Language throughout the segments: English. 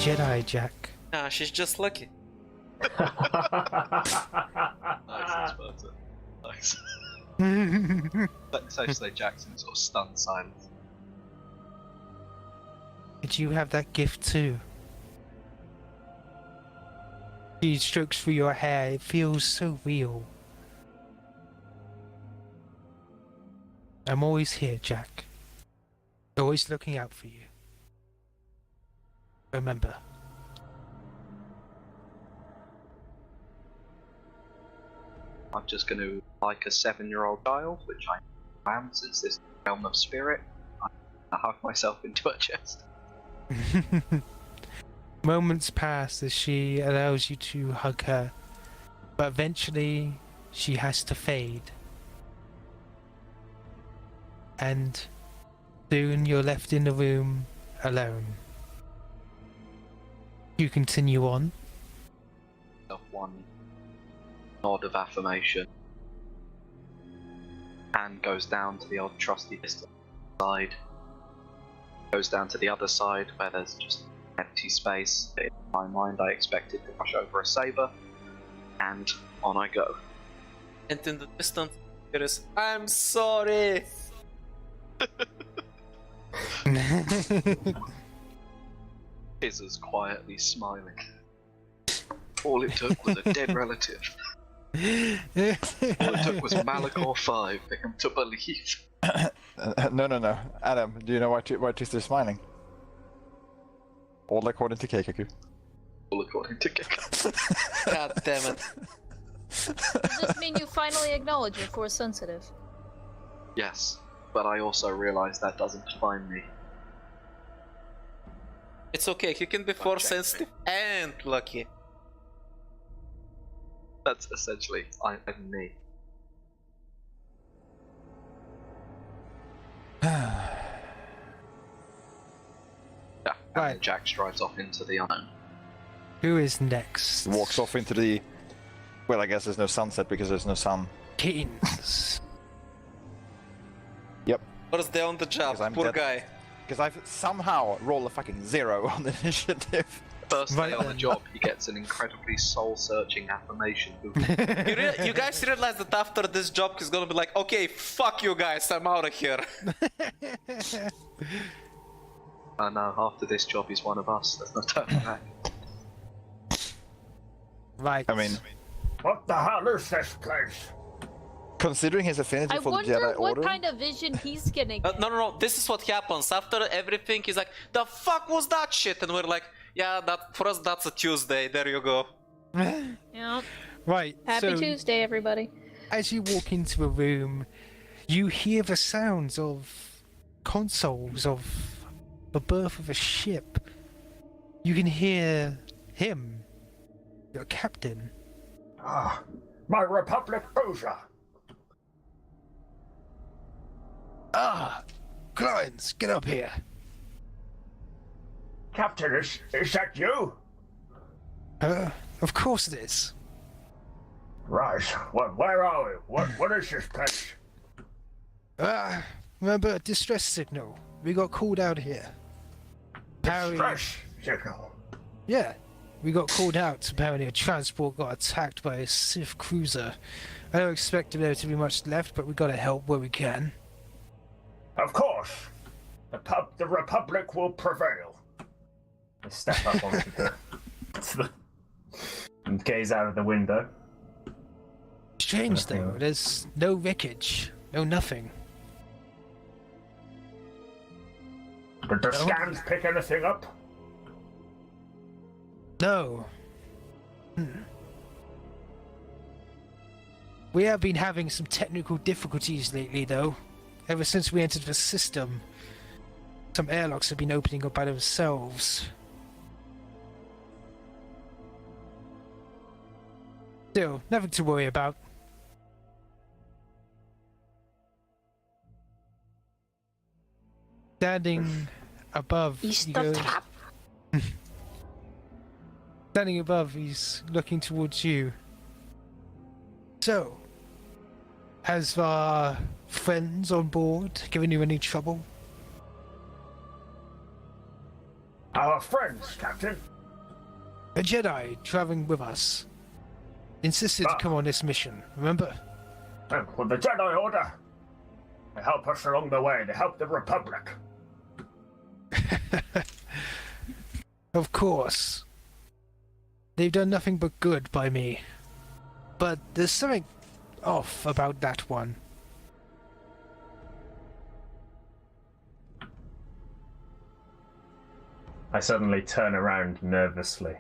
Jedi, Jack. Nah, she's just lucky. Nice, Experta. Nice. Safe to say Jackson sort of stunned silence. Did you have that gift too? She strokes through your hair. It feels so real. I'm always here, Jack. Always looking out for you. Remember. I'm just going to, like a 7-year-old child, which I am since this realm of spirit, I hug myself into her chest. Moments pass as she allows you to hug her, but eventually she has to fade. And soon you're left in the room alone. You continue on. One nod of affirmation, hand goes down to the old trusty pistol side, goes down to the other side where there's just empty space. In my mind I expected to rush over a saber, and on I go. And in the distance, there is, I'm sorry! Izza's quietly smiling. All it took was a dead relative. All it took was Malachor 5 for him to believe. No. Adam, do you know why Twister is smiling? All according to Keikaku. All according to Kika. God damn it. Does this mean you finally acknowledge you're Force sensitive? Yes, but I also realise that doesn't define me. It's okay, he can be Force sensitive and lucky. That's essentially I'm me. Yeah, and Right. then Jack strides off into the unknown. Who is next? Walks off into the... Well, I guess there's no sunset because there's no sun. Kains. Yep. First day on the job, Because I'm poor dead. guy. Because I've somehow rolled a fucking 0 on the initiative. First Right day on the then. job, he gets an incredibly soul-searching affirmation. You guys realize that after this job he's gonna be like, okay, fuck you guys, I'm out of here. I know, after this job he's one of us, there's no turning back. Right. I mean, What the hell is this place? considering his affinity I for the wonder Jedi what Order... kind of vision he's getting. No, this is what happens. After everything, he's like, the fuck was that shit? And we're like, yeah, that for us that's a Tuesday, there you go. Yeah. Right. Happy so, Tuesday, everybody. as you walk into a room, you hear the sounds of consoles, of the birth of a ship. You can hear him, your captain. Ah, my Republic cruiser. Ah, Kains, get up here. Captain, is that you? Of course it is. Right. Where are we? What is this place? Remember a distress signal? We got called out here. Apparently- Stress signal. Yeah, we got called out. Apparently a transport got attacked by a Sith cruiser. I don't expect there to be much left, but we gotta help where we can. Of course. The Republic will prevail. I step up onto the and gaze out of the window. Strange though, Nothing. there's no wreckage, no nothing. Did the scans pick anything up? No. We have been having some technical difficulties lately though. Ever since we entered the system, some airlocks have been opening up by themselves. Still, nothing to worry about. Standing above, East you of go- trap. Standing above, he's looking towards you. So, has our friends on board given you any trouble? Our friends, Captain. A Jedi traveling with us. Insisted to come on this mission, remember? Well, the Jedi Order. They help us along the way. They help the Republic. Of course. They've done nothing but good by me. But there's something off about that one. I suddenly turn around nervously.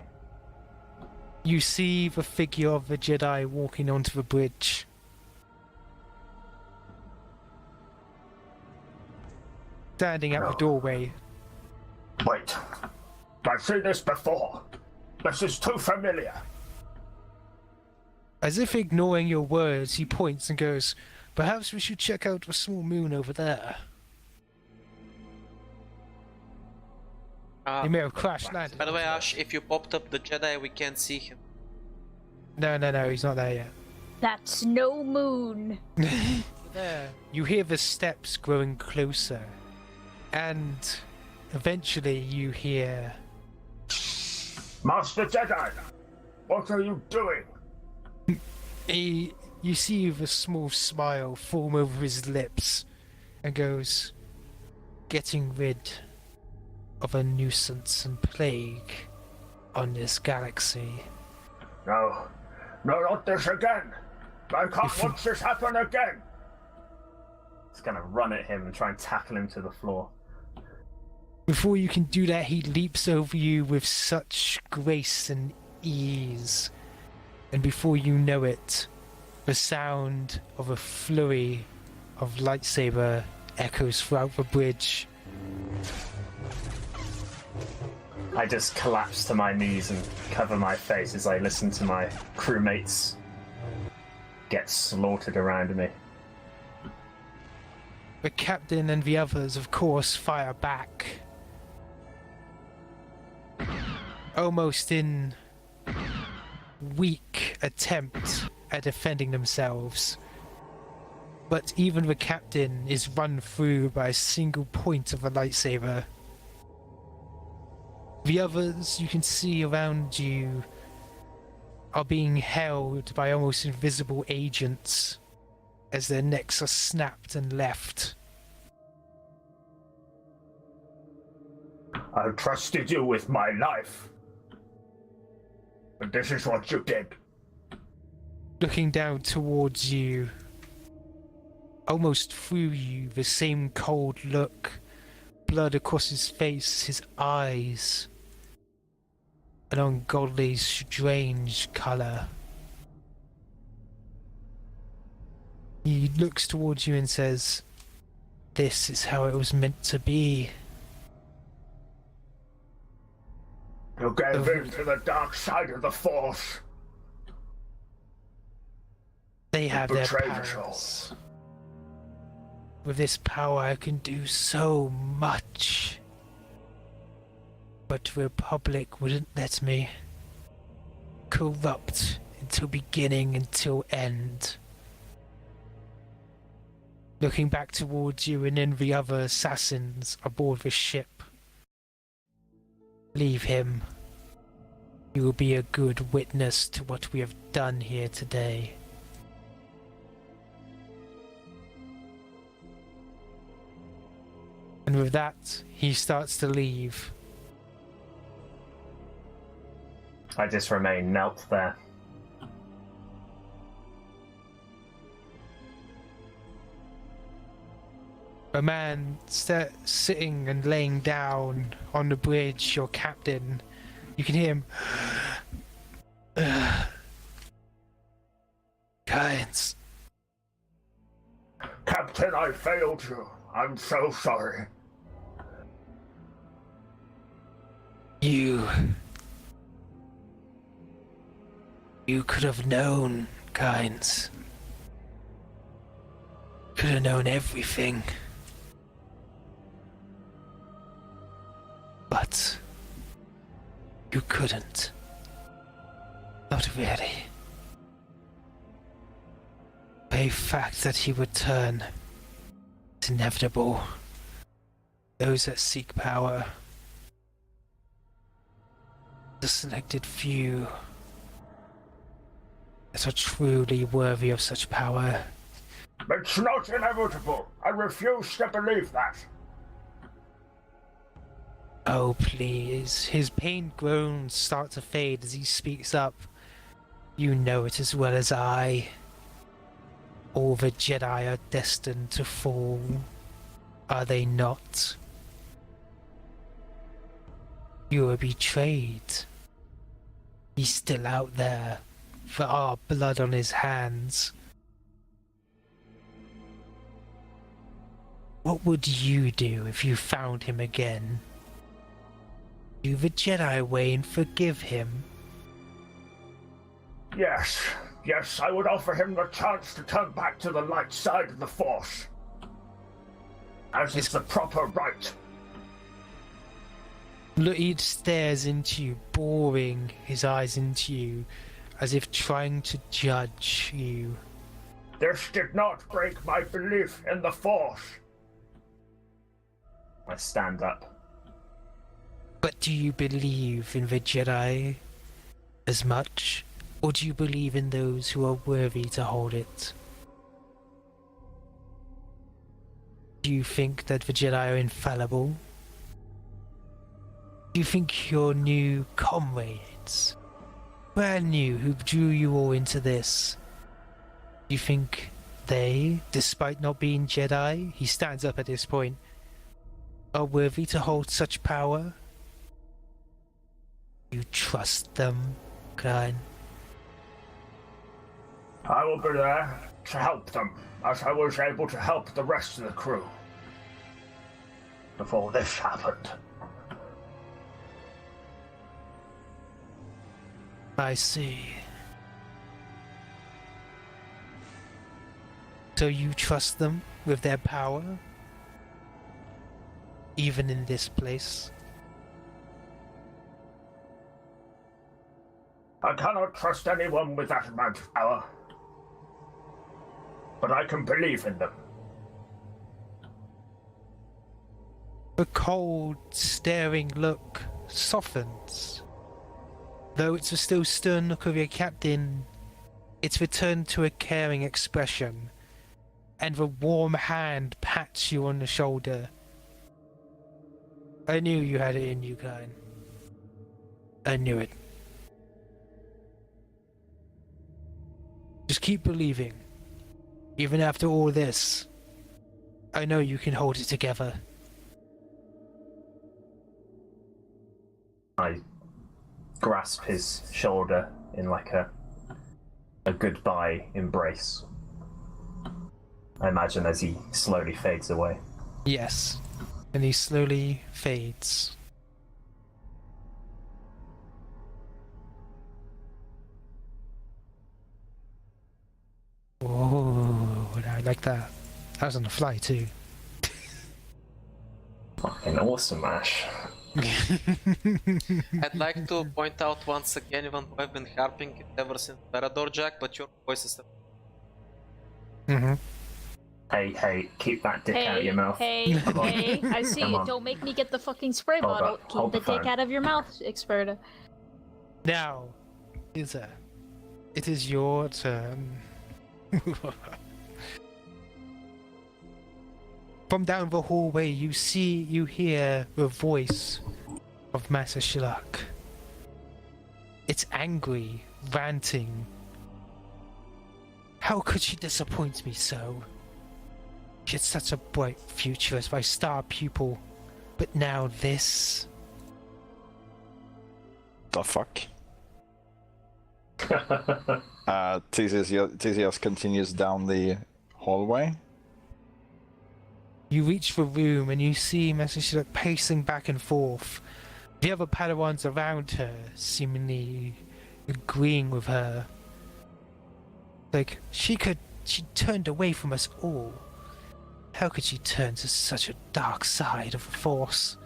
You see the figure of the Jedi walking onto the bridge. Standing at the doorway. Wait. I've seen this before. This is too familiar. As if ignoring your words, he points and goes, "Perhaps we should check out the small moon over there." He may have crash landed. By the way, Ash, if you popped up the Jedi, we can't see him. No, he's not there yet. That's no moon. There. You hear the steps growing closer. And eventually you hear... Master Jedi! What are you doing? You see the small smile form over his lips and goes, "Getting rid of a nuisance and plague on this galaxy." No, not this again! I can't watch this happen again! It's gonna run at him and try and tackle him to the floor. Before you can do that, he leaps over you with such grace and ease. And before you know it, the sound of a flurry of lightsaber echoes throughout the bridge. I just collapse to my knees and cover my face as I listen to my crewmates get slaughtered around me. The captain and the others, of course, fire back. Almost in weak attempt at defending themselves. But even the captain is run through by a single point of a lightsaber. The others you can see around you are being held by almost invisible agents as their necks are snapped and left. I trusted you with my life. But this is what you did. Looking down towards you, almost through you, the same cold look, blood across his face, his eyes, an ungodly, strange colour. He looks towards you and says, "This is how it was meant to be." You gave in to the dark side of the Force. They have their betrayed us powers. With this power I can do so much. But the Republic wouldn't let me. Corrupt until beginning until end. Looking back towards you and then the other assassins aboard the ship. Leave him. You will be a good witness to what we have done here today. And with that, he starts to leave. I just remain knelt there. A man sitting and laying down on the bridge, your captain, you can hear him. Kains. Captain, I failed you. I'm so sorry. You could have known, Kains. Could have known everything. But you couldn't. Not really. The fact that he would turn is inevitable. Those that seek power The selected few that are truly worthy of such power. It's not inevitable. I refuse to believe that. Oh, please. His pained groans start to fade as he speaks up. You know it as well as I. All the Jedi are destined to fall. Are they not? You were betrayed. He's still out there. For our blood on his hands. What would you do if you found him again? Do the Jedi way and forgive him? Yes, I would offer him the chance to turn back to the light side of the Force. As is the proper right. Look, he stares into you, boring his eyes into you, as if trying to judge you. This did not break my belief in the Force. I stand up. But do you believe in the Jedi as much? Or do you believe in those who are worthy to hold it? Do you think that the Jedi are infallible? Do you think your new comrades, brand new, who drew you all into this, do you think they, despite not being Jedi, he stands up at this point, are worthy to hold such power? You trust them, Kain? I will be there to help them, as I was able to help the rest of the crew. Before this happened. I see. So you trust them with their power? Even in this place? I cannot trust anyone with that amount of power. But I can believe in them. The cold, staring look softens. Though it's a still stern look of your captain, it's returned to a caring expression, and the warm hand pats you on the shoulder. I knew you had it in you, Kain. I knew it. Just keep believing. Even after all this, I know you can hold it together. I grasp his shoulder in like a goodbye embrace. I imagine as he slowly fades away. Yes, and he slowly fades. Oh, I like that. That was on the fly too. Fucking awesome, Ash. I'd like to point out once again, even though I've been harping it ever since Parador Jack, but your voice is... Mm-hmm. Hey, keep that dick out of your mouth. Hey, I see Come you. on. Don't make me get the fucking spray Hold bottle. up. Hold Keep the the dick phone. out of your mouth, Experta. Now, Isa, it is your turn. From down the hallway, you hear the voice of Master Shilak. It's angry, ranting. How could she disappoint me so? She had such a bright future as my star pupil, but now this. The fuck? Theseus continues down the hallway. You reach the room and you see Master Shilak pacing back and forth. The other Padawans around her seemingly agreeing with her. Like, she turned away from us all. How could she turn to such a dark side of the Force?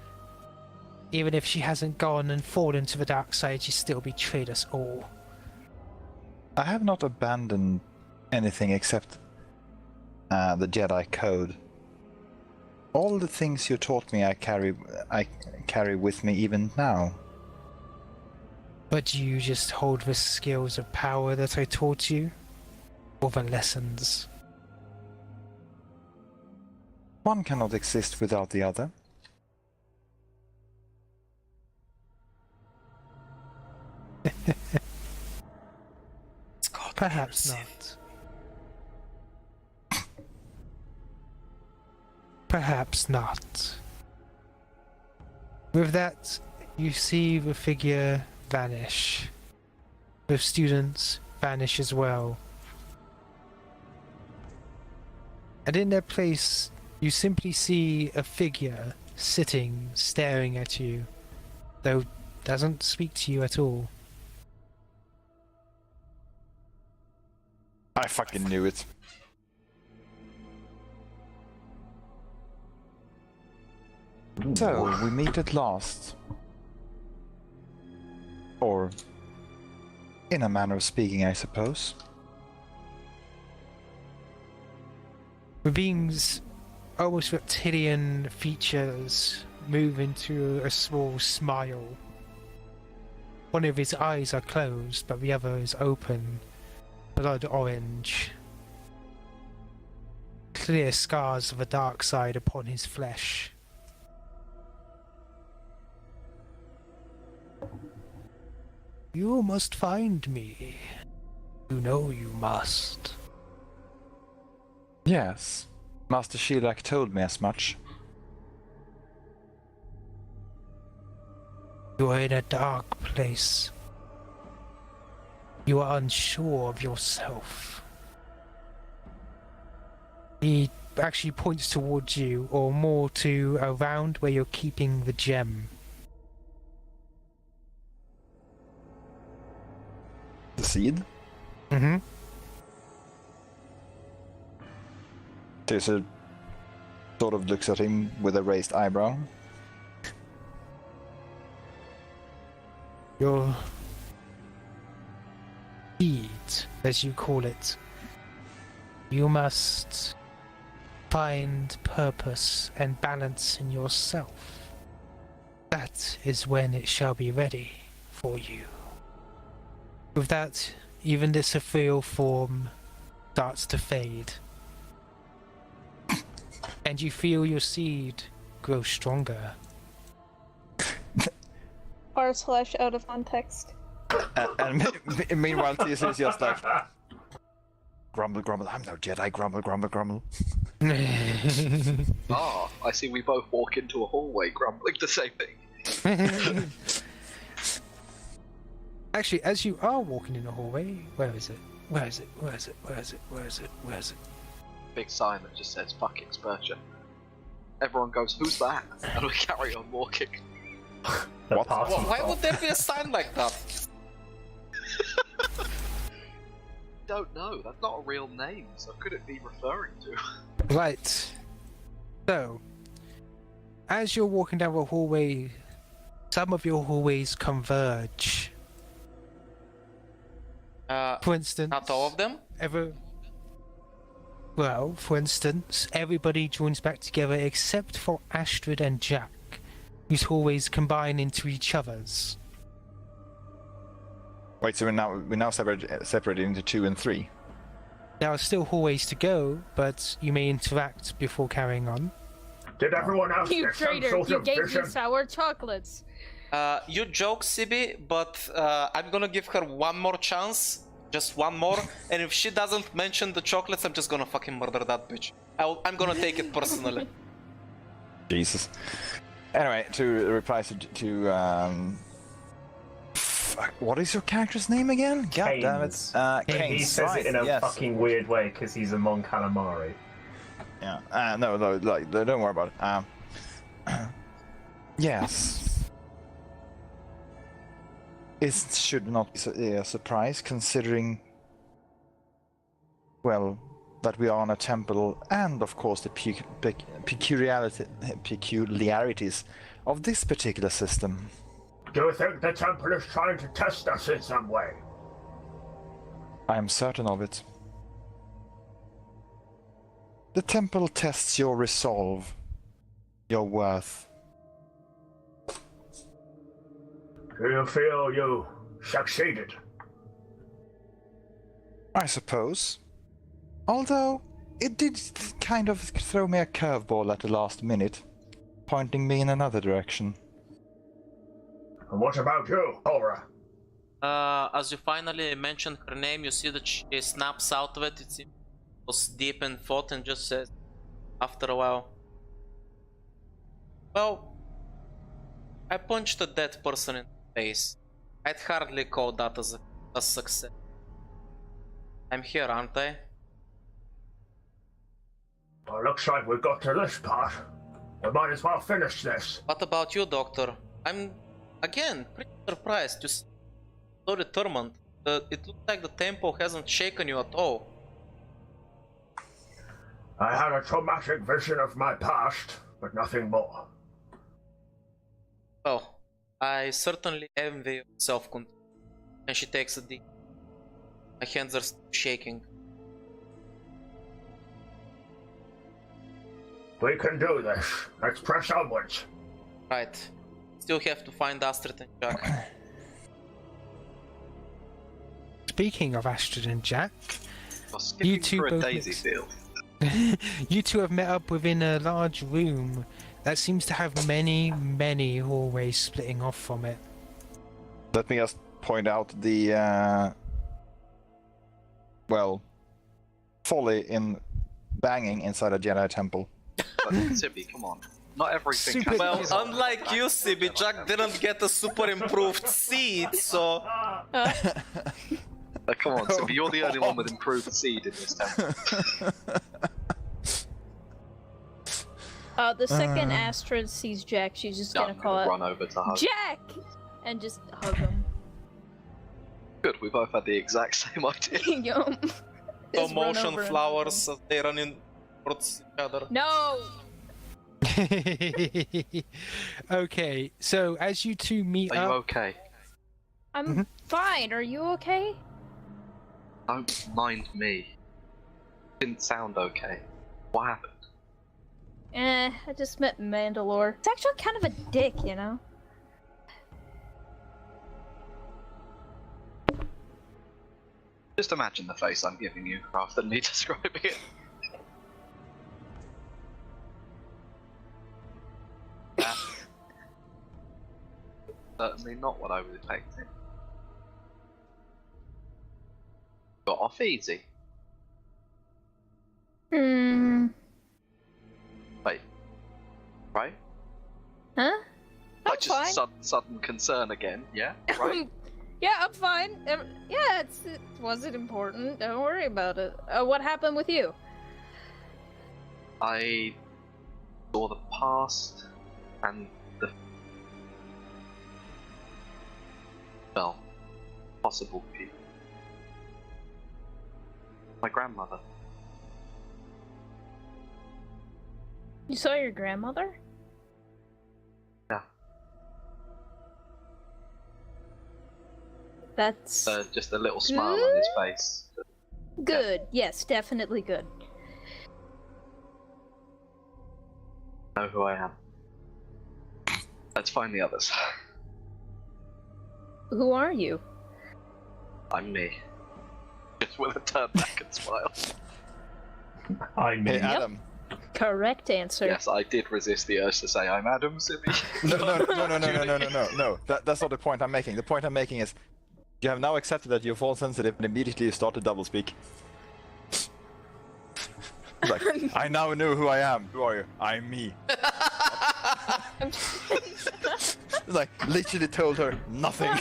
Even if she hasn't gone and fallen to the dark side, she still betrayed us all. I have not abandoned anything except the Jedi Code. All the things you taught me I carry with me even now. But do you just hold the skills of power that I taught you? Or the lessons? One cannot exist without the other. Perhaps not. Perhaps not. With that, you see the figure vanish. The students vanish as well. And in their place, you simply see a figure sitting, staring at you, though doesn't speak to you at all. I fucking knew it. So, we meet at last. Or, in a manner of speaking, I suppose. The being's almost reptilian features move into a small smile. One of his eyes are closed, but the other is open, blood orange. Clear scars of the dark side upon his flesh. You must find me. You know you must. Yes. Master Shilak told me as much. You are in a dark place. You are unsure of yourself. He actually points towards you, or more to around where you're keeping the gem. The seed? Mm-hmm. Tessa sort of looks at him with a raised eyebrow. Your seed, as you call it. You must find purpose and balance in yourself. That is when it shall be ready for you. With that, even this ethereal form starts to fade. And you feel your seed grow stronger. R/ out of context. And meanwhile, Tessa is just like... Grumble, grumble, I'm no Jedi, grumble, grumble, grumble. Ah, I see we both walk into a hallway grumbling the same thing. Actually, as you are walking in the hallway, where is it? Where is it? Where is it? Where is it? Where is it? Where is it? Big sign that just says "fuck Experta." Everyone goes, "Who's that?" And we carry on walking. The party Why pop. would there be a sign like that? Don't know. That's not a real name. So could it be referring to? Right. So, as you're walking down the hallway, some of your hallways converge. For instance, Not all of them? Well, for instance, everybody joins back together except for Astrid and Jack, whose hallways combine into each other's. Wait, so we're now separated into 2 and 3? There are still hallways to go, but you may interact before carrying on. Did everyone else You get some traitor! sort You of gave vision? me sour chocolates. You joke, Sibby, but I'm gonna give her one more chance. Just one more. And if she doesn't mention the chocolates, I'm just gonna fucking murder that bitch. I'm gonna take it personally. Jesus. Anyway, to reply to fuck, what is your character's name again? God damn it. He Kains, says right, it in a yes. fucking weird way because he's a Mon Calamari. Yeah. No, like, don't worry about it. Yes. It should not be a surprise, considering, well, that we are on a temple, and of course the peculiarities of this particular system. Do you think the temple is trying to test us in some way? I am certain of it. The temple tests your resolve, your worth. Do you feel you succeeded. I suppose. Although, it did kind of throw me a curveball at the last minute, pointing me in another direction. And what about you, Cora? As you finally mention her name, you see that she snaps out of it. It seems was deep in thought and just says, after a while, well, I punched a dead person in the face. I'd hardly call that as a success. I'm here, aren't I? Well, looks like we got to this part. We might as well finish this. What about you, Doctor? I'm, again, pretty surprised. You're so determined. It looks like the tempo hasn't shaken you at all. I had a traumatic vision of my past, but nothing more. Well, I certainly envy your self-control. And she takes a deep. My hands are still shaking. We can do this. Let's press onwards. Right. Still have to find Astrid and Jack. Speaking of Astrid and Jack, Or skipping You two through a both daisy mixed. field. you two have met up within a large room that seems to have many, many hallways splitting off from it. Let me just point out the, well, folly in banging inside a Jedi temple. But Sibby, come on. Not everything Super- can Well, be solved unlike like you, that. Sibby, Jack didn't get a super improved seed, so... Come on, Sibby, you're the only one with improved seed in this temple. The second Astrid sees Jack, she's just No, gonna I'm call gonna it run over to hug. Jack! And just hug him. Good, we both had the exact same idea. Yum. Slow Just run motion over and flowers as they run in towards each other. No! Okay, so as you two meet Are you up, okay? I'm fine, are you okay? Don't mind me. Didn't sound okay. What happened? I just met Mandalore. It's actually kind of a dick, you know? Just imagine the face I'm giving you rather than me describing it. That's certainly not what I was expecting. Got off easy. Hmm. Wait. Right? Huh? I'm Like just fine. sudden concern again, yeah? Right? Yeah, I'm fine. Yeah, it wasn't important. Don't worry about it. What happened with you? I saw the past and the well, possible future. My grandmother. You saw your grandmother? Yeah. That's Just a little smile on his face. good. Yes, definitely good. Know who I am. Let's find the others. Who are you? I'm me. Just with a turn back and smile. I Hey, mean, Adam. Correct answer. Yes, I did resist the urge to say I'm Adam, Sibby. No. That's not the point I'm making. The point I'm making is, you have now accepted that you're force sensitive, and immediately you start to doublespeak. Like, I now know who I am. Who are you? I'm me. It's like literally told her nothing.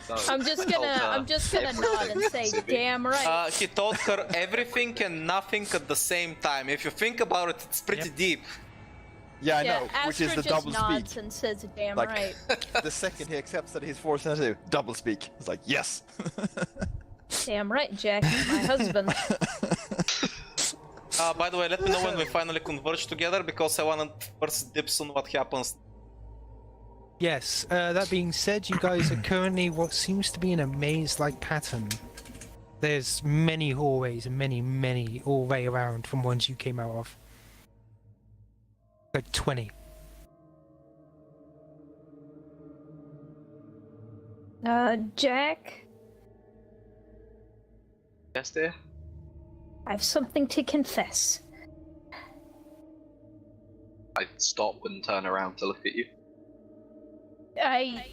So, I'm just told her gonna nod and say, Sibby. "Damn right." He told her everything and nothing at the same time. If you think about it, it's pretty deep. Yeah, I Yeah, know, which is Astrid the just double nods speak. and says, "Damn Like, right." the second he accepts that he's force sensitive, double speak. It's like, yes. Damn right, Jack, my husband. By the way, let me know when we finally converge together, because I wanted first dips on what happens. yes, that being said, you guys are currently what seems to be in a maze-like pattern. There's many hallways and many all the way around from ones you came out of. Like 20. Jack, Yes, dear? I have something to confess. I stop and turn around to look at you. I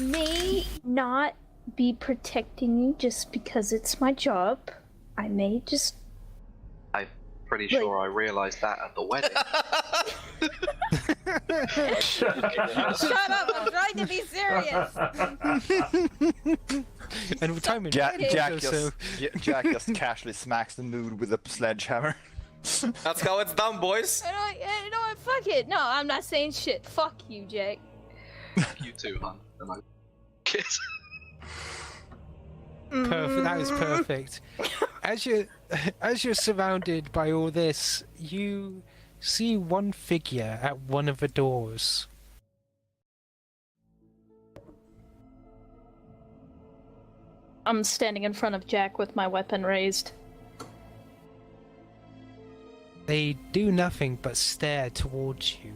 may not be protecting you just because it's my job. I may just... I'm pretty sure I realised that at the wedding. Shut up! I'm trying to be serious! And with timing, Jack so- Jack just casually smacks the mood with a sledgehammer. That's how it's done, boys. You know what? Fuck it. No, I'm not saying shit. Fuck you, Jack. You too, hon. And I kiss. Perfect. That is perfect. As you're surrounded by all this, you see one figure at one of the doors. I'm standing in front of Jack with my weapon raised. They do nothing but stare towards you.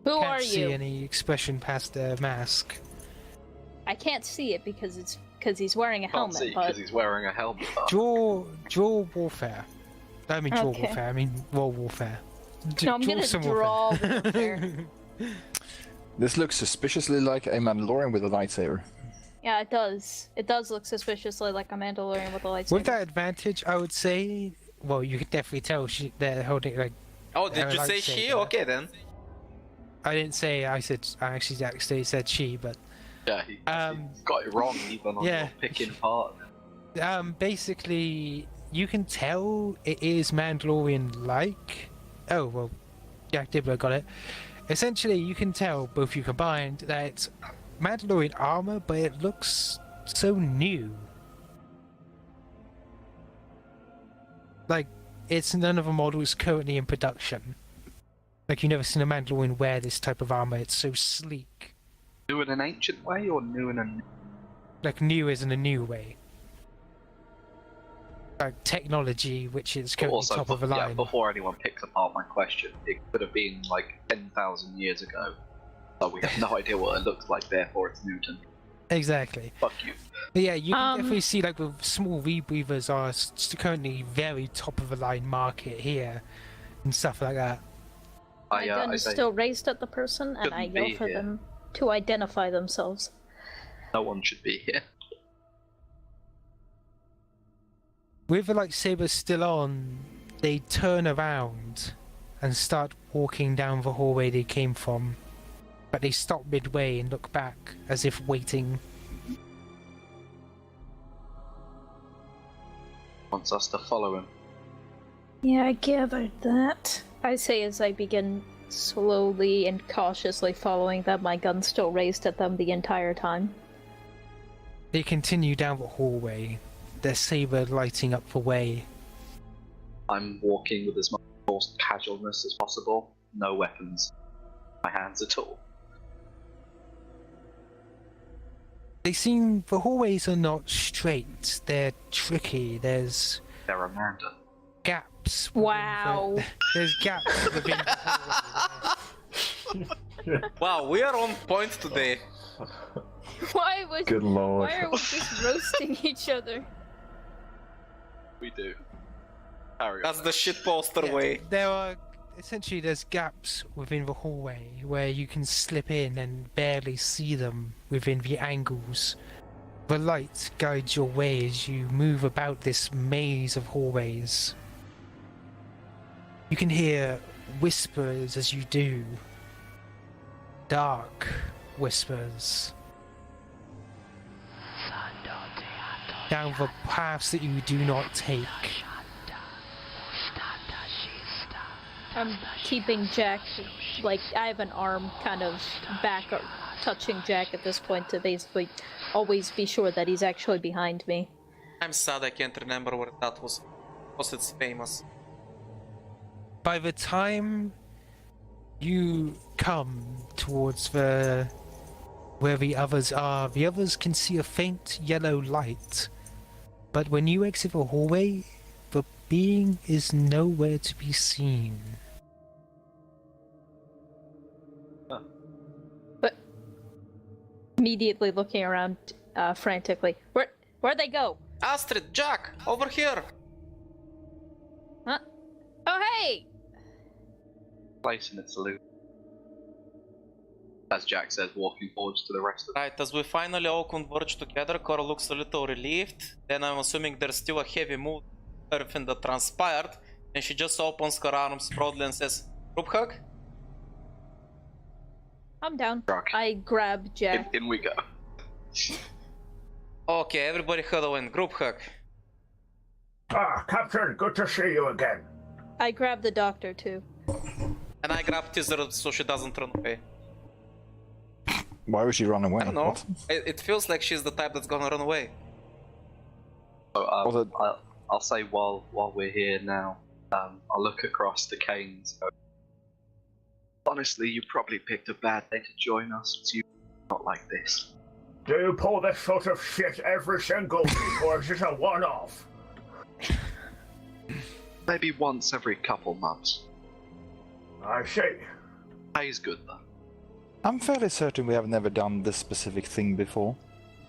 Who Can't are see you? any expression past their mask. I can't see it because he's wearing a Can't helmet. see But because he's wearing a helmet. Draw warfare. I mean draw Okay. warfare. I mean raw warfare. no, I'm gonna some draw warfare. warfare. This looks suspiciously like a Mandalorian with a lightsaber. Yeah, it does. It does look suspiciously like a Mandalorian with a lightsaber. With that advantage, I would say. Well, you could definitely tell they're holding like. Oh, did I you like say to say she? that. Okay then. I didn't say. I actually said she, but Yeah, he's got it wrong even on yeah. your picking part. basically, you can tell it is Mandalorian-like. Oh well, Jack Dibler got it. Essentially, you can tell both you combined that it's Mandalorian armor, but it looks so new. Like it's none of the models currently in production. Like you've never seen a Mandalorian wear this type of armor. It's so sleek. New in an ancient way or new in a... Like new is in a new way. Like technology, which is currently Also, top of the yeah, line. before anyone picks apart my question, it could have been like 10,000 years ago. So we have no idea what it looks like, therefore it's new to me. Exactly. Fuck you. But yeah, you can definitely see like the small rebreathers are currently very top of the line market here and stuff like that. My gun I is say, still raised at the person, and I Shouldn't yell be for here. them to identify themselves. no one should be here. With the lightsaber still on, they turn around and start walking down the hallway they came from. But they stop midway and look back as if waiting. Wants us to follow him. Yeah, I gathered that. I say as I begin slowly and cautiously following them, my gun still raised at them the entire time. They continue down the hallway, their saber lighting up the way. I'm walking with as much forced casualness as possible. No weapons. My hands at all. They seem the hallways are not straight, they're tricky, there's They're Amanda. gaps. within Wow. There's gaps within the hallway. Wow, we are on point today. Good lord. Why are we just roasting each other? We do. Carry on. That's the shitposter Yeah, way. There are essentially there's gaps within the hallway where you can slip in and barely see them within the angles. The light guides your way as you move about this maze of hallways. You can hear whispers as you do. Dark whispers. Down the paths that you do not take. I'm keeping Jack, like, I have an arm kind of back, touching Jack at this point to basically always be sure that he's actually behind me. I'm sad I can't remember where that was. Because it's famous. By the time you come towards where the others are, the others can see a faint yellow light. But when you exit the hallway, the being is nowhere to be seen. Immediately looking around frantically. Where'd they go? Astrid, Jack, over here. Huh? Oh, hey! Placing its salute. As Jack says, walking forwards to the rest of Right, as we finally all converge together, Cora looks a little relieved. Then I'm assuming there's still a heavy mood, everything that transpired, and she just opens her arms broadly and says, "Group hug." I'm down. Rock. I grab Jack. In we go. Okay, everybody huddle in. Group hug. Ah, Captain, good to see you again. I grab the doctor too. And I grab Teaser so she doesn't run away. Why would she run away? I don't know. What? It feels like she's the type that's gonna run away. So, Was it- I'll say while we're here now, I'll look across to Kains. Honestly, you probably picked a bad day to join us. It's you not like this. Do you pull this sort of shit every single week, or is it a one-off? Maybe once every couple months. I see. Pay's good though. I'm fairly certain we have never done this specific thing before.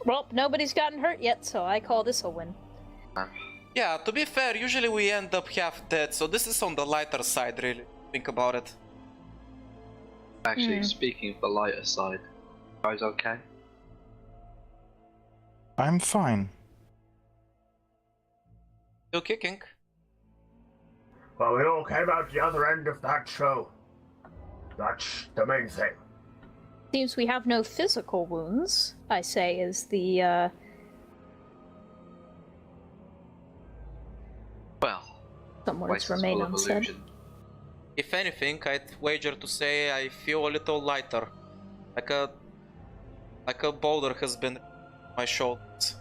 Well, nobody's gotten hurt yet, so I call this a win. Yeah, to be fair, usually we end up half dead, so this is on the lighter side, really. Think about it. Actually, speaking of the lighter side, you guys okay? I'm fine. Still kicking. Well, we all came out the other end of that show. That's the main thing. Seems we have no physical wounds, I say, is the, Well, some words place is remain full of unsaid. illusion. If anything, I'd wager to say I feel a little lighter. Like a boulder has been on my shoulders.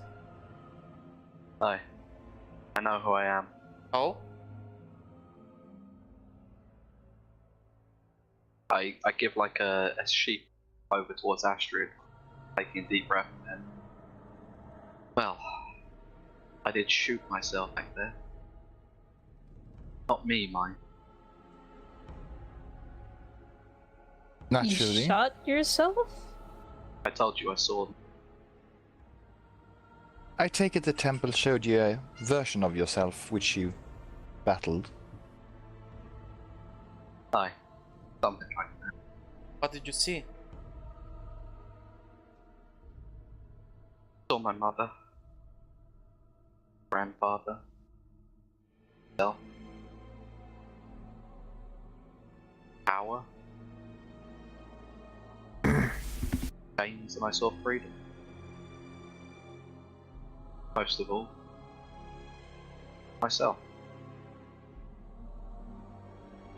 Hi. I know who I am. Oh? I give like a sheep over towards Astrid, taking a deep breath, and well, I did shoot myself back there. Not me, mind. Naturally. You shot yourself? I told you I saw them. I take it the temple showed you a version of yourself which you battled. Aye. Something like that. What did you see? Saw my mother, grandfather, self, power, Kains, and I saw freedom. Most of all, myself.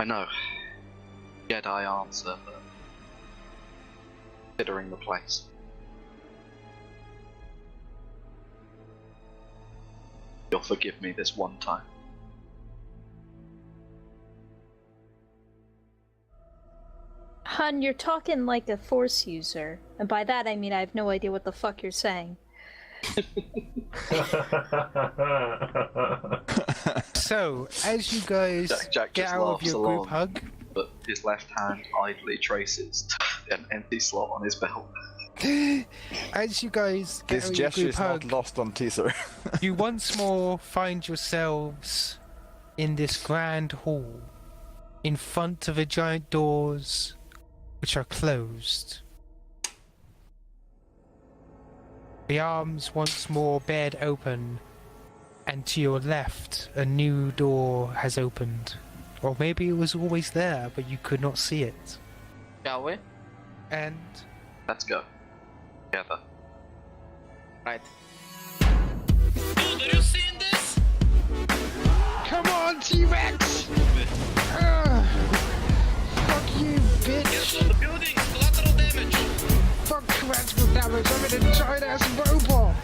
I know, Jedi answer, but considering the place. You'll forgive me this one time. Hun, you're talking like a Force user. And by that I mean I have no idea what the fuck you're saying. So, as you guys Jack get just out of laughs your along, group hug, but his left hand idly traces an empty slot on his belt. as you guys get This out of your gesture group is hug, not lost on teaser. you once more find yourselves in this grand hall, in front of the giant doors, which are closed. The arms once more bared open, and to your left, a new door has opened. Or maybe it was always there, but you could not see it. Shall we? And Let's go. Together. Right. Dude, are you seeing this? come on, T-Rex! Fuck you, bitch! Get on the building, collateral damage. Fuck collateral damage, I'm an giant ass robot!